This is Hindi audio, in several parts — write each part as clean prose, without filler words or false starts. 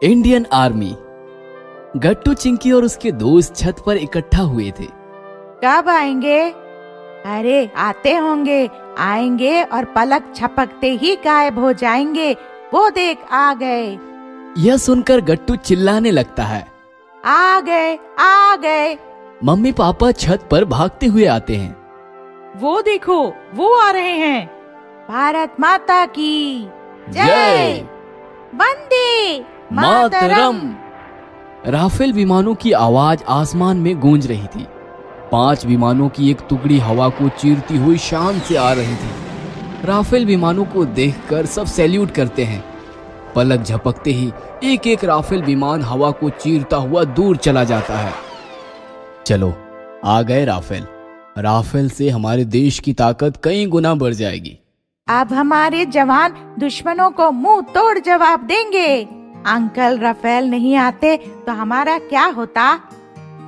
Indian army. गट्टू, चिंकी और उसके दोस्त छत पर इकट्ठा हुए थे। कब आएंगे? अरे आते होंगे, आएंगे और पलक झपकते ही गायब हो जाएंगे। वो देख आ गए। यह सुनकर गट्टू चिल्लाने लगता है, आ गए, आ गए। मम्मी पापा छत पर भागते हुए आते हैं। वो देखो, वो आ रहे हैं। भारत माता की जय, वंदे मातरम। राफेल विमानों की आवाज आसमान में गूंज रही थी। 5 विमानों की एक टुकड़ी हवा को चीरती हुई शान से आ रही थी। राफेल विमानों को देखकर सब सैल्यूट करते हैं। पलक झपकते ही एक एक राफेल विमान हवा को चीरता हुआ दूर चला जाता है। चलो, आ गए राफेल। राफेल से हमारे देश की ताकत कई गुना बढ़ जाएगी। अब हमारे जवान दुश्मनों को मुंह तोड़ जवाब देंगे। अंकल, राफेल नहीं आते तो हमारा क्या होता?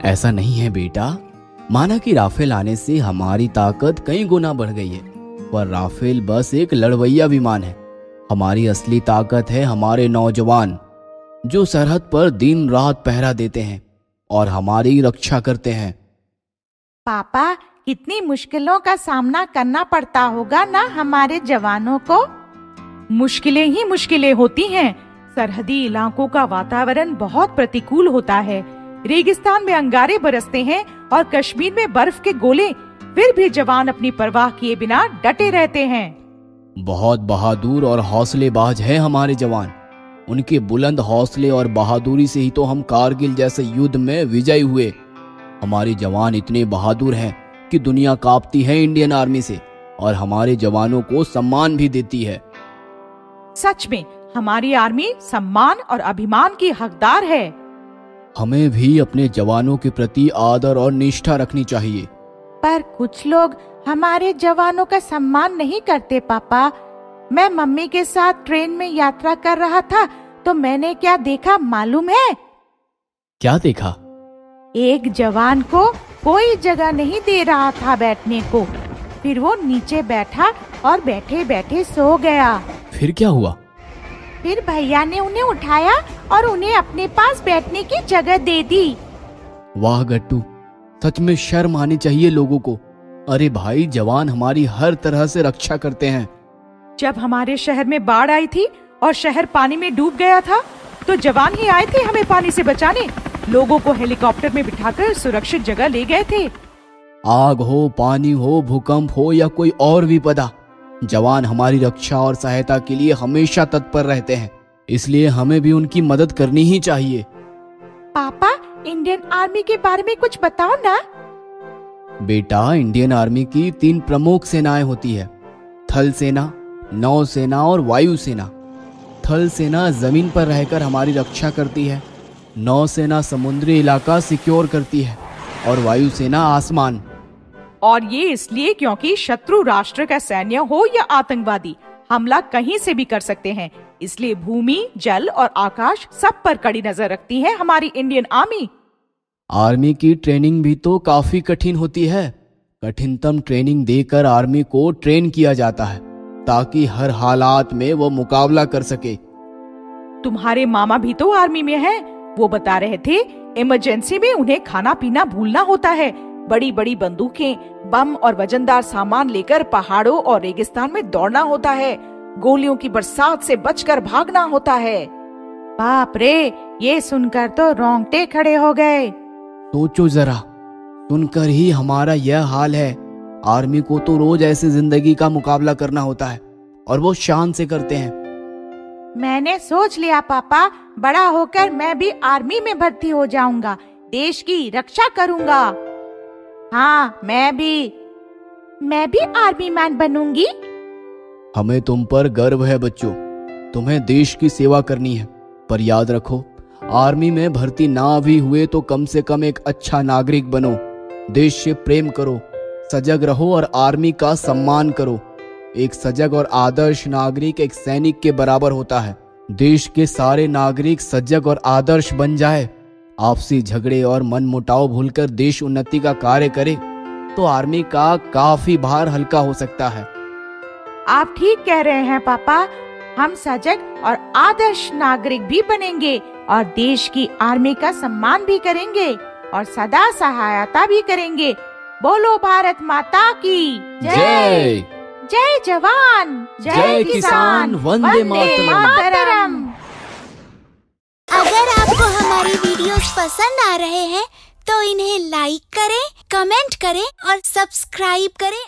ऐसा नहीं है बेटा। माना कि राफेल आने से हमारी ताकत कई गुना बढ़ गई है, पर राफेल बस एक लड़वैया विमान है। हमारी असली ताकत है हमारे नौजवान, जो सरहद पर दिन रात पहरा देते हैं और हमारी रक्षा करते हैं। पापा, कितनी मुश्किलों का सामना करना पड़ता होगा ना हमारे जवानों को। मुश्किलें ही मुश्किलें होती हैं। सरहदी इलाकों का वातावरण बहुत प्रतिकूल होता है। रेगिस्तान में अंगारे बरसते हैं और कश्मीर में बर्फ के गोले, फिर भी जवान अपनी परवाह किए बिना डटे रहते हैं। बहुत बहादुर और हौसलेबाज है हमारे जवान। उनके बुलंद हौसले और बहादुरी से ही तो हम कारगिल जैसे युद्ध में विजयी हुए। हमारे जवान इतने बहादुर हैं कि दुनिया कांपती है इंडियन आर्मी से और हमारे जवानों को सम्मान भी देती है। सच में हमारी आर्मी सम्मान और अभिमान की हकदार है। हमें भी अपने जवानों के प्रति आदर और निष्ठा रखनी चाहिए। पर कुछ लोग हमारे जवानों का सम्मान नहीं करते पापा। मैं मम्मी के साथ ट्रेन में यात्रा कर रहा था तो मैंने क्या देखा मालूम है? क्या देखा? एक जवान को कोई जगह नहीं दे रहा था बैठने को। फिर वो नीचे बैठा और बैठे बैठे सो गया। फिर क्या हुआ? फिर भैया ने उन्हें उठाया और उन्हें अपने पास बैठने की जगह दे दी। वाह गट्टू, सच में शर्म आनी चाहिए लोगों को। अरे भाई, जवान हमारी हर तरह से रक्षा करते हैं। जब हमारे शहर में बाढ़ आई थी और शहर पानी में डूब गया था तो जवान ही आए थे हमें पानी से बचाने। लोगों को हेलीकॉप्टर में बिठाकर सुरक्षित जगह ले गए थे। आग हो, पानी हो, भूकंप हो या कोई और विपदा, जवान हमारी रक्षा और सहायता के लिए हमेशा तत्पर रहते हैं। इसलिए हमें भी उनकी मदद करनी ही चाहिए। पापा, इंडियन आर्मी के बारे में कुछ बताओ ना। बेटा, इंडियन आर्मी की 3 प्रमुख सेनाएं होती है, थल सेना, नौ सेना और वायु सेना। थल सेना जमीन पर रहकर हमारी रक्षा करती है, नौ सेना समुद्री इलाका सिक्योर करती है और वायु सेना आसमान। और ये इसलिए क्योंकि शत्रु राष्ट्र का सैन्य हो या आतंकवादी, हमला कहीं से भी कर सकते हैं। इसलिए भूमि, जल और आकाश सब पर कड़ी नजर रखती है हमारी इंडियन आर्मी। आर्मी की ट्रेनिंग भी तो काफी कठिन होती है। कठिनतम ट्रेनिंग देकर आर्मी को ट्रेन किया जाता है ताकि हर हालात में वो मुकाबला कर सके। तुम्हारे मामा भी तो आर्मी में हैं। वो बता रहे थे इमरजेंसी में उन्हें खाना पीना भूलना होता है। बड़ी बड़ी बंदूकें, बम और वजनदार सामान लेकर पहाड़ों और रेगिस्तान में दौड़ना होता है। गोलियों की बरसात से बचकर भागना होता है। बाप रे, ये सुनकर तो रोंगटे खड़े हो गए। सोचो जरा, सुनकर ही हमारा यह हाल है। आर्मी को तो रोज ऐसी जिंदगी का मुकाबला करना होता है और वो शान से करते हैं। मैंने सोच लिया पापा, बड़ा होकर मैं भी आर्मी में भर्ती हो जाऊंगा, देश की रक्षा करूंगा। हाँ, मैं भी आर्मी मैन बनूंगी। हमें तुम पर गर्व है बच्चों। तुम्हें देश की सेवा करनी है, पर याद रखो, आर्मी में भर्ती ना भी हुए तो कम से कम एक अच्छा नागरिक बनो। देश से प्रेम करो, सजग रहो और आर्मी का सम्मान करो। एक सजग और आदर्श नागरिक एक सैनिक के बराबर होता है। देश के सारे नागरिक सजग और आदर्श बन जाए, आपसी झगड़े और मनमुटाव भूलकर देश उन्नति का कार्य करे तो आर्मी का काफी भार हल्का हो सकता है। आप ठीक कह रहे हैं पापा। हम सजग और आदर्श नागरिक भी बनेंगे और देश की आर्मी का सम्मान भी करेंगे और सदा सहायता भी करेंगे। बोलो भारत माता की जय। जय जवान जय किसान, वंदे मातरम। अगर आपको हमारी वीडियोस पसंद आ रहे हैं तो इन्हें लाइक करें, कमेंट करें और सब्सक्राइब करें।